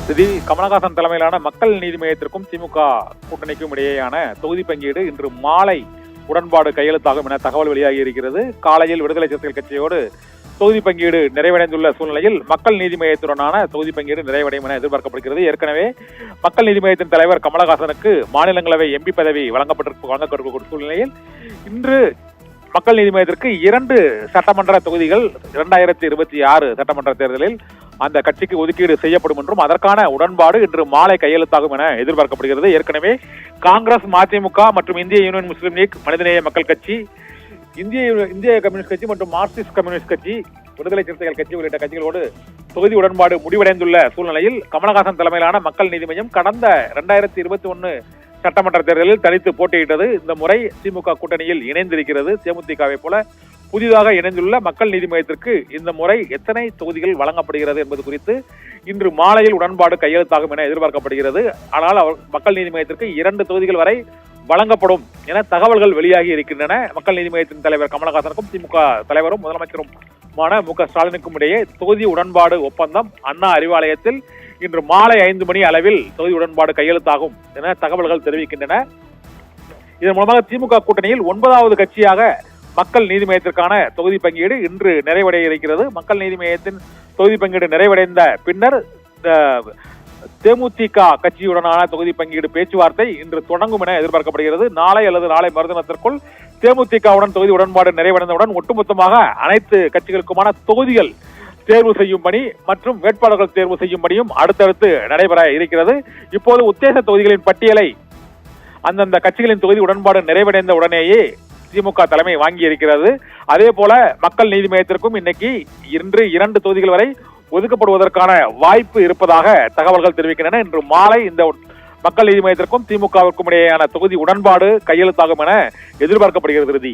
கமலஹாசன் தலைமையிலான மக்கள் நீதி மய்யத்திற்கும் திமுக கூட்டணிக்கும் இடையேயான தொகுதி பங்கீடு இன்று மாலை உடன்பாடு கையெழுத்தாகும் என தகவல் வெளியாகி இருக்கிறது. காலையில் விடுதலை சிறுத்தைகள் கட்சியோடு தொகுதி பங்கீடு நிறைவடைந்துள்ள சூழ்நிலையில் மக்கள் நீதி மய்யத்துடனான தொகுதி பங்கீடு நிறைவடையும் என எதிர்பார்க்கப்படுகிறது. ஏற்கனவே மக்கள் நீதி மய்யத்தின் தலைவர் கமலஹாசனுக்கு மாநிலங்களவை எம்பி பதவி வழங்கப்பட்டிருக்கும் சூழ்நிலையில் இன்று மக்கள் நீதி மய்யத்திற்கு 2 சட்டமன்ற தொகுதிகள் 2026 சட்டமன்ற தேர்தலில் அந்த கட்சிக்கு ஒதுக்கீடு செய்யப்படும் என்றும் அதற்கான உடன்பாடு இன்று மாலை கையெழுத்தாகும் என எதிர்பார்க்கப்படுகிறது. ஏற்கனவே காங்கிரஸ், மதிமுக மற்றும் இந்திய யூனியன் முஸ்லீம் லீக், மனிதநேய மக்கள் கட்சி, இந்திய கம்யூனிஸ்ட் கட்சி மற்றும் மார்க்சிஸ்ட் கம்யூனிஸ்ட் கட்சி, விடுதலை சிறுத்தைகள் கட்சி உள்ளிட்ட கட்சிகளோடு தொகுதி உடன்பாடு முடிவடைந்துள்ள சூழ்நிலையில் கமலஹாசன் தலைமையிலான மக்கள் நீதி மய்யம் கடந்த 2021 சட்டமன்ற தேர்தலில் தனித்து போட்டியிட்டது. இந்த முறை திமுக கூட்டணியில் இணைந்திருக்கிறது. தேமுதிகவை போல புதிதாக இணைந்துள்ள மக்கள் நீதி மய்யத்திற்கு இந்த முறை எத்தனை தொகுதிகள் வழங்கப்படுகிறது என்பது குறித்து இன்று மாலையில் உடன்பாடு கையெழுத்தாகும் என எதிர்பார்க்கப்படுகிறது. ஆனால் மக்கள் நீதி மய்யத்திற்கு 2 தொகுதிகள் வரை வழங்கப்படும் என தகவல்கள் வெளியாகி இருக்கின்றன. மக்கள் நீதி மய்யத்தின் தலைவர் கமலஹாசனுக்கும் திமுக தலைவரும் முதலமைச்சருமான மு.க. ஸ்டாலினுக்கும் இடையே தொகுதி உடன்பாடு ஒப்பந்தம் அண்ணா அறிவாலயத்தில் இன்று மாலை 5 மணி அளவில் தொகுதி உடன்பாடு கையெழுத்தாகும் என தகவல்கள் தெரிவிக்கின்றன. இதன் மூலமாக திமுக கூட்டணியில் 9வது கட்சியாக மக்கள் நீதி மய்யத்திற்கான தொகுதி பங்கீடு இன்று நிறைவடைய இருக்கிறது. மக்கள் நீதி மய்யத்தின் தொகுதி பங்கீடு நிறைவடைந்த பின்னர் தேமுதிக கட்சியுடனான தொகுதி பங்கீடு பேச்சுவார்த்தை இன்று தொடங்கும் என எதிர்பார்க்கப்படுகிறது. நாளை அல்லது நாளை மறுதினத்திற்குள் தேமுதிகவுடன் தொகுதி உடன்பாடு நிறைவடைந்தவுடன் ஒட்டுமொத்தமாக அனைத்து கட்சிகளுக்குமான தொகுதிகள் தேர்வு செய்யும் பணி மற்றும் வேட்பாளர்கள் தேர்வு செய்யும் பணியும் அடுத்தடுத்து நடைபெற இருக்கிறது. இப்போது உத்தேச தொகுதிகளின் பட்டியலை அந்தந்த கட்சிகளின் தொகுதி உடன்பாடு நிறைவடைந்த உடனேயே திமுக தலைமை வாங்கி இருக்கிறது. அதே போல மக்கள் நீதி மய்யத்திற்கும் இன்று 2 தொகுதிகள் வரை ஒதுக்கப்படுவதற்கான வாய்ப்பு இருப்பதாக தகவல்கள் தெரிவிக்கின்றன. இன்று மாலை இந்த மக்கள் நீதி மய்யத்திற்கும் திமுகவிற்கும் இடையேயான தொகுதி உடன்பாடு கையெழுத்தாகும் என எதிர்பார்க்கப்படுகிறது.